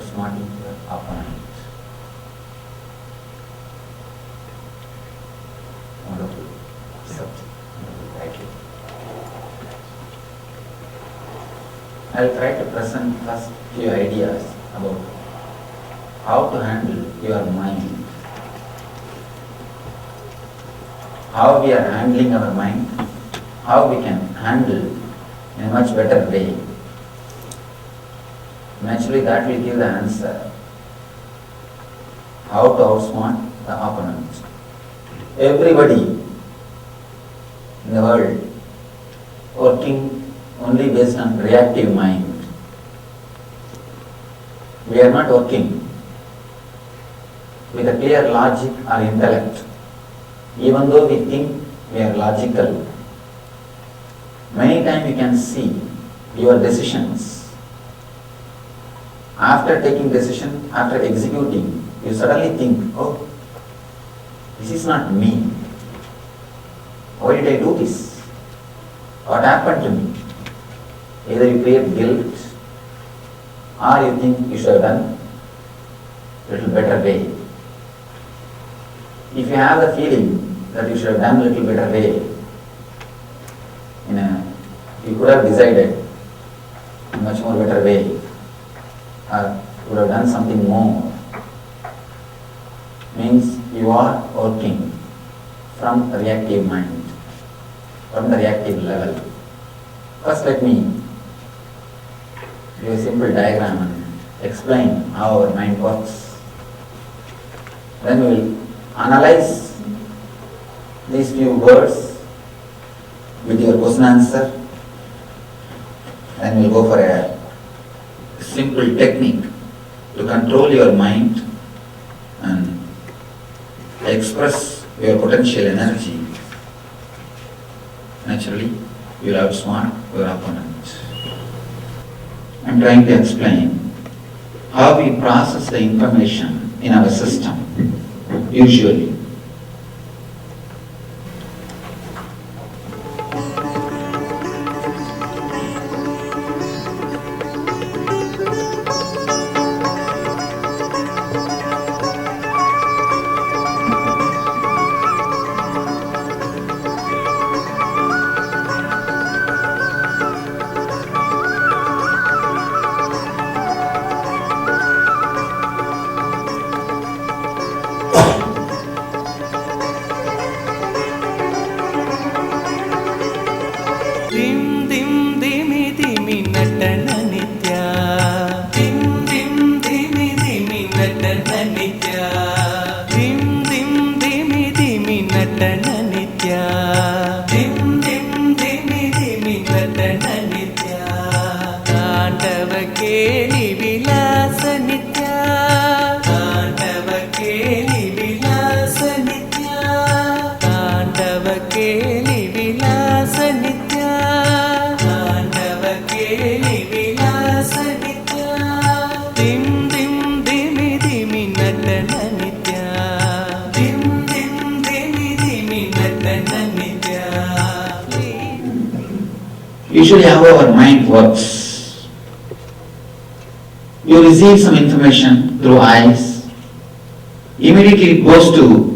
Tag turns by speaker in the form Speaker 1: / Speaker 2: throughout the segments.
Speaker 1: outsmarting your opponent. Wonderful subject, wonderful title. I'll try to present first few ideas about how to handle your mind, how we are handling our mind, how we can handle in a much better way. Naturally, that will give the answer how to outsmart the opponent. Everybody in the world working only based on reactive mind. We are not working with a clear logic or intellect. Even though we think we are logical, many times you can see your decisions. After taking decision, after executing, you suddenly think, oh, this is not me. Why did I do this? What happened to me? Either you create guilt or you think you should have done a little better way. If you have the feeling that you should have done a little better way, you could have decided a much more better way, or would have done something more, means you are working from a reactive mind, from the reactive level. First let me give a simple diagram and explain how our mind works. Then we will analyze these few words with your question answer. Then we will go for a simple technique to control your mind and express your potential energy. Naturally, you will outsmart your opponent. I am trying to explain how we process the information in our system usually. Usually how our mind works. You receive some information through eyes, immediately it goes to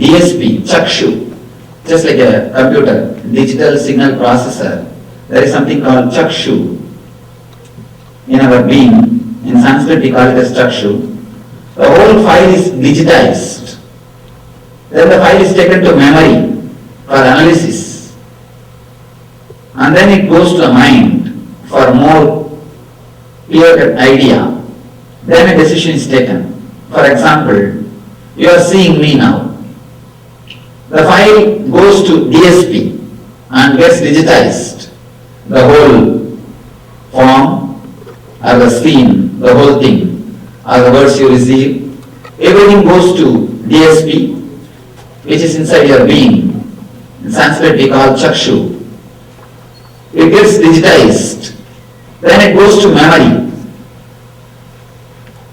Speaker 1: DSP, Chakshu, just like a computer, digital signal processor. There is something called Chakshu in our being. In Sanskrit we call it as Chakshu. The whole file is digitized. Then the file is taken to memory for analysis. And then it goes to the mind for more clear idea. Then a decision is taken. For example, you are seeing me now. The file goes to DSP and gets digitized. The whole form or the scene, the whole thing, or the words you receive, everything goes to DSP, which is inside your being. In Sanskrit we call Chakshu. It gets digitized. Then it goes to memory.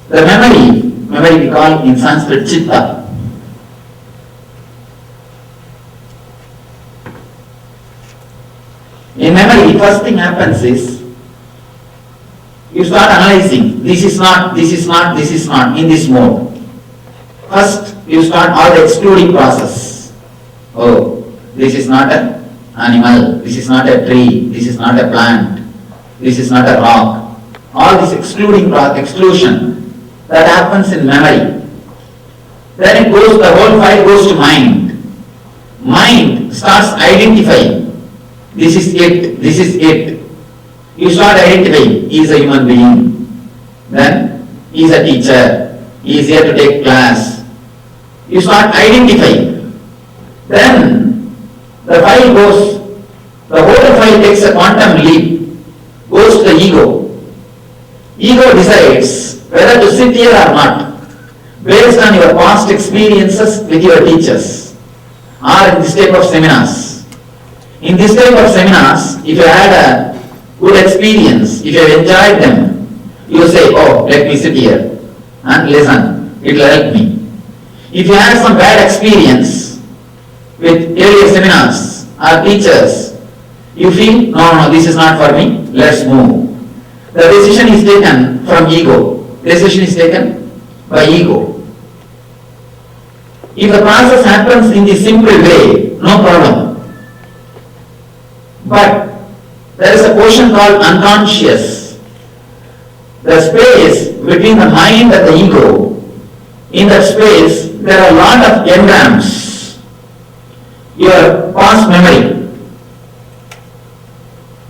Speaker 1: The memory we call in Sanskrit Chitta. In memory, first thing happens is, you You start analyzing, this is not, this is not, this is not, in this mode. First, you start all the excluding process. Oh, this is not an animal, this is not a tree, this is not a plant, this is not a rock. All this exclusion that happens in memory. Then it goes, the whole file goes to mind. Mind starts identifying. This is it, this is it. You start identifying, he is a human being. Then, he is a teacher, he is here to take class. You start identifying. Then, the file goes, the whole file takes a quantum leap, goes to the ego. Ego decides whether to sit here or not, based on your past experiences with your teachers, or in this type of seminars. In this type of seminars, if you had a good experience, if you have enjoyed them, you say, oh, let me sit here and listen, it will help me. If you had some bad experience with earlier seminars or teachers, you feel, no, this is not for me, let's move. The decision is taken from ego. Decision is taken by ego. If the process happens in the simple way, no problem. But there is a portion called unconscious. The space between the mind and the ego. In that space, there are a lot of engrams. Your past memory.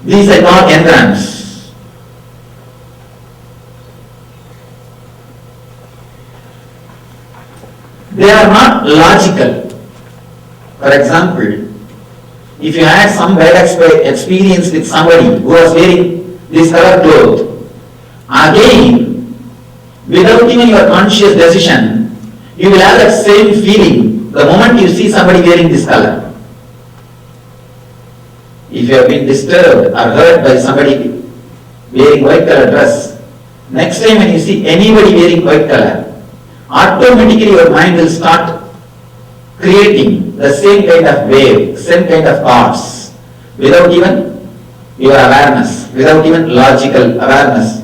Speaker 1: These are called engrams. They are not logical. For example, if you had some bad experience with somebody who was wearing this color cloth, again, without even your conscious decision, you will have that same feeling the moment you see somebody wearing this color. If you have been disturbed or hurt by somebody wearing white color dress, next time when you see anybody wearing white color, automatically your mind will start creating the same kind of wave, same kind of thoughts, without even your awareness, without even logical awareness.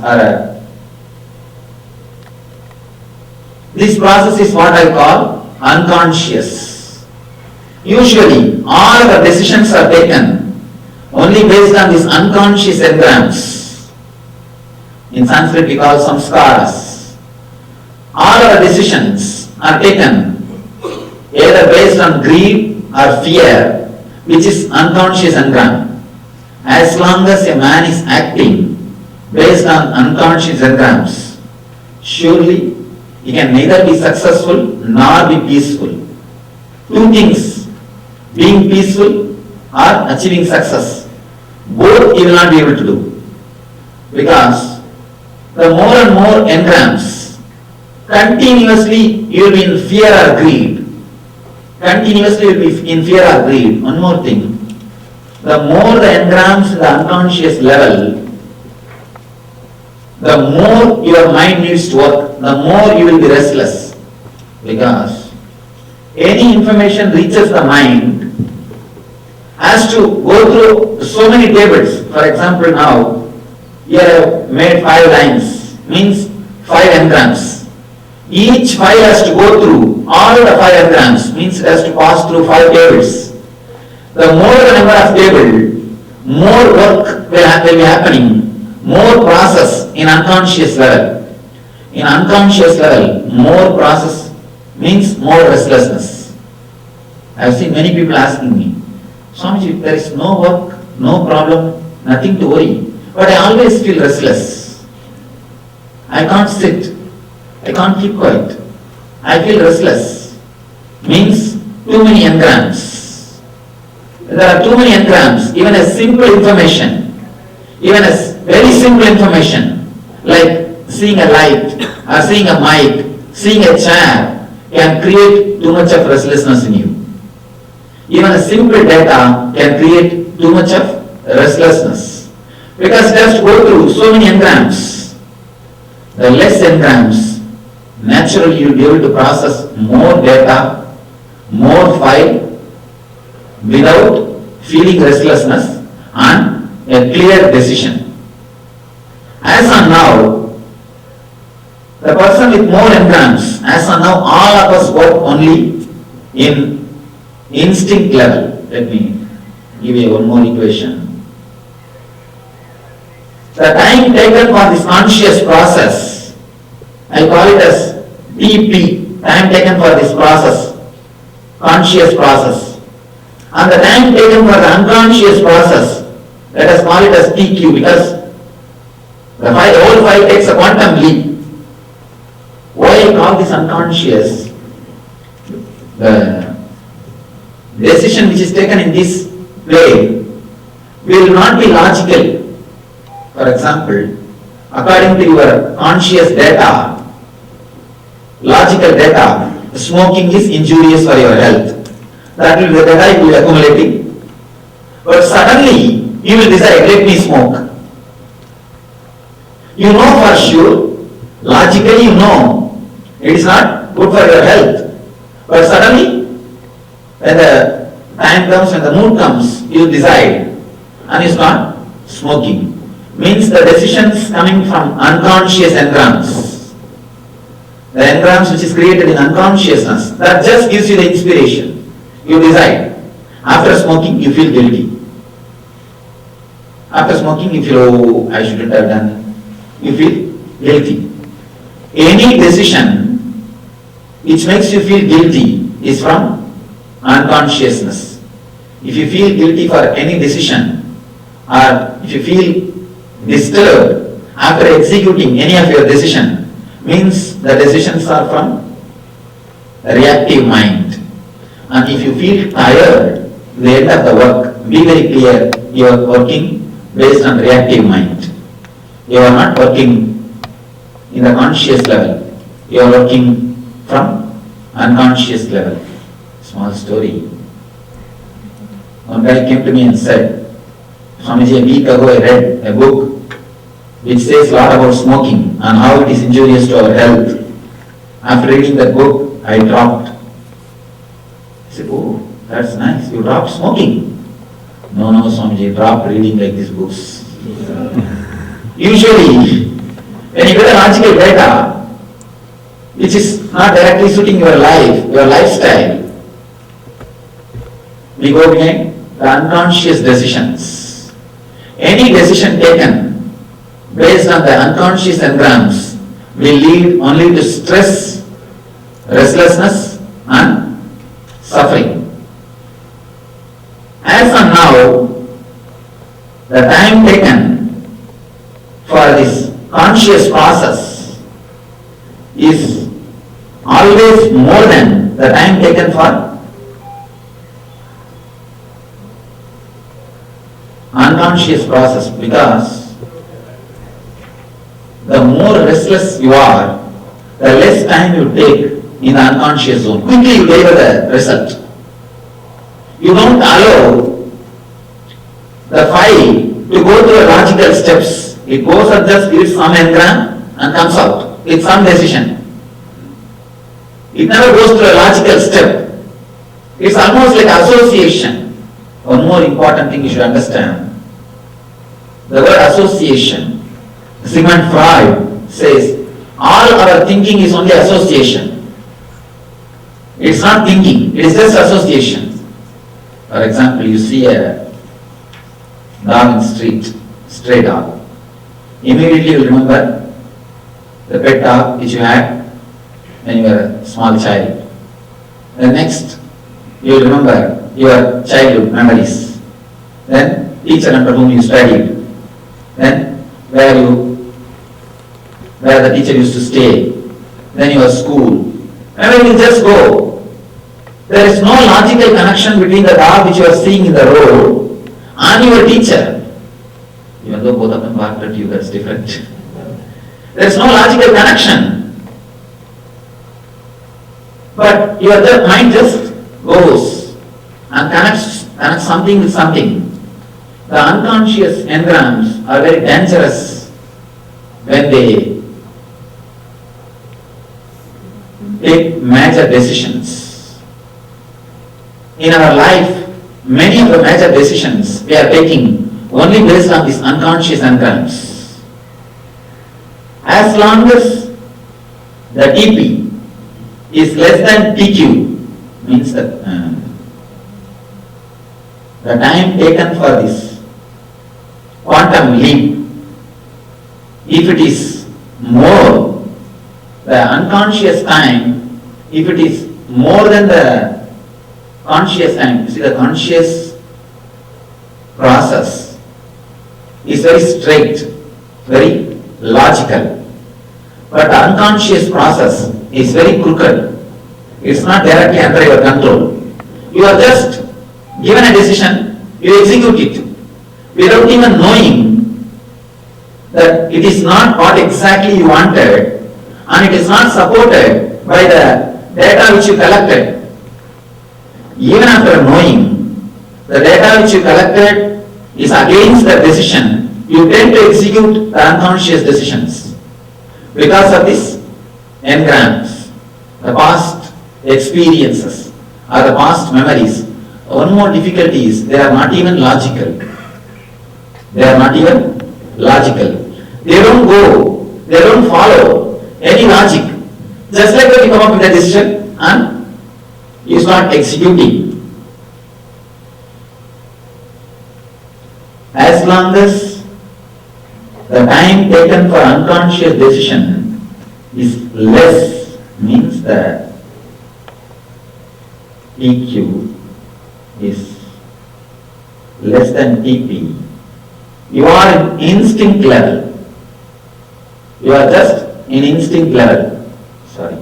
Speaker 1: This process is what I call unconscious. Usually, all the decisions are taken only based on these unconscious engrams. In Sanskrit, we call samskaras. All our decisions are taken either based on greed or fear, which is unconscious engram. As long as a man is acting based on unconscious engrams, surely he can neither be successful nor be peaceful. Two things, being peaceful or achieving success, both he will not be able to do. Because the more and more engrams, continuously you will be in fear or greed. Continuously you will be in fear or greed. One more thing. The more the engrams in the unconscious level, the more your mind needs to work, the more you will be restless. Because any information reaches the mind has to go through so many tables. For example, now you have made 5 lines, means 5 engrams. Each file has to go through all the 5 engrams, means it has to pass through 5 tables. The more the number of tables, more work will be happening, more process in unconscious level. In unconscious level, more process means more restlessness. I have seen many people asking me, Swamiji, there is no work, no problem, nothing to worry, but I always feel restless. I can't sit. I can't keep quiet. I feel restless. Means too many engrams. There are too many engrams. Even a simple information, even a very simple information, like seeing a light, or seeing a mic, seeing a chair, can create too much of restlessness in you. Even a simple data can create too much of restlessness. Because it has to go through so many engrams. The less engrams, naturally you will be able to process more data, more file, without feeling restlessness and a clear decision. As on now, the person with more engrams, as on now, all of us work only in instinct level. Let me give you one more equation. The time taken for this conscious process, I call it as TP, time taken for this process, conscious process. And the time taken for the unconscious process, let us call it as TQ, because the whole file takes a quantum leap. Why I call this unconscious? The decision which is taken in this way will not be logical. For example, according to your conscious data, logical data, smoking is injurious for your health. That will be the data you will be accumulating. But suddenly, you will decide, let me smoke. You know for sure, logically you know, it is not good for your health. But suddenly, when the time comes, when the mood comes, you decide and you start smoking. Means the decisions coming from unconscious engrams. The engrams which is created in unconsciousness, that just gives you the inspiration. You decide. After smoking, you feel guilty. After smoking, you feel, oh, I shouldn't have done. You feel guilty. Any decision which makes you feel guilty is from unconsciousness. If you feel guilty for any decision, or if you feel disturbed after executing any of your decision, means the decisions are from a reactive mind. And if you feel tired at the end of the work, be very clear, you are working based on reactive mind. You are not working in the conscious level. You are working from unconscious level. Small story. One guy came to me and said, Swamiji, a week ago I read a book which says a lot about smoking and how it is injurious to our health. After reading that book, I dropped. I said, oh, that's nice, you dropped smoking. No, Swamiji, drop reading like these books. Usually, when you get a logical data, which is not directly suiting your life, your lifestyle, we go behind the unconscious decisions. Any decision taken based on the unconscious engrams will lead only to stress, restlessness and suffering. As of now, the time taken for this conscious process is always more than the time taken for unconscious process, because the more restless you are, the less time you take in the unconscious zone. Quickly you deliver the result. You don't allow the file to go through logical steps. It goes and just gives some engram and comes out with some decision. It never goes through a logical step. It's almost like association. One more important thing you should understand. The word association. Sigmund Freud says, all our thinking is only association. It's not thinking, it is just association. For example, you see a dog in the street, stray dog. Immediately you remember the pet dog which you had when you were a small child. The next, you remember your childhood memories. Then teacher under whom you studied. Then where the teacher used to stay. Then your school. And when you just go, there is no logical connection between the dog which you are seeing in the road and your teacher. Even though both of them barked at you, that's different. There is no logical connection. But your mind just goes and connects something with something. The unconscious engrams are very dangerous when they take major decisions. In our life, many of the major decisions we are taking only based on these unconscious engrams. As long as the TP is less than TQ, means that the time taken for this quantum leap, if it is more, the unconscious time, if it is more than the conscious time, you see the conscious process is very straight, very logical. But the unconscious process is very crooked. It's not directly under your control. You are just given a decision, you execute it without even knowing that it is not what exactly you wanted and it is not supported by the data which you collected. Even after knowing the data which you collected is against the decision, you tend to execute the unconscious decisions. Because of this engrams, the past experiences or the past memories. One more difficulty is they are not even logical. They are not even logical. They don't follow any logic. Just like when you come up with a decision and you start executing. As long as the time taken for unconscious decision is less, means that TQ is less than TP. You are in instinct level. You are just in instinct level. Sorry.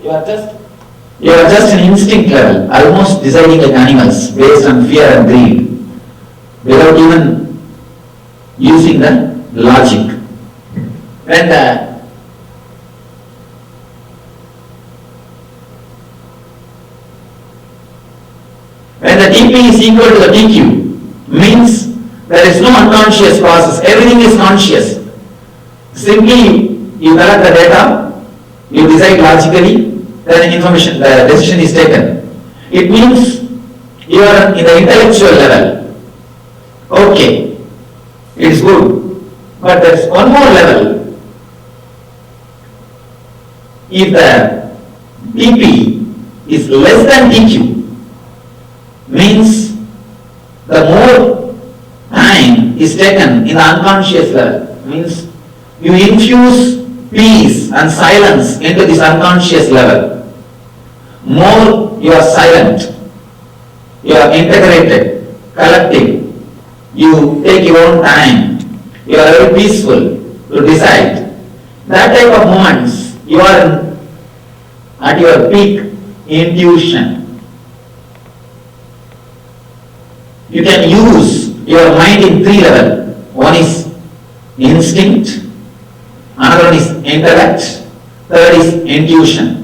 Speaker 1: You are just in instinct level, almost deciding like animals based on fear and greed, without even using the logic. When the TP is equal to the TQ, means there is no unconscious process, everything is conscious. Simply you collect the data, you decide logically, then information, the decision is taken. It means you are in the intellectual level. Okay, it is good. But there is one more level. If the TP is less than TQ, means the more time is taken in the unconscious level, means you infuse peace and silence into this unconscious level. More you are silent, you are integrated, collective, you take your own time, you are very peaceful to decide. That type of moments, you are at your peak intuition. You can use your mind in three levels. One is instinct, another one is intellect, third is intuition.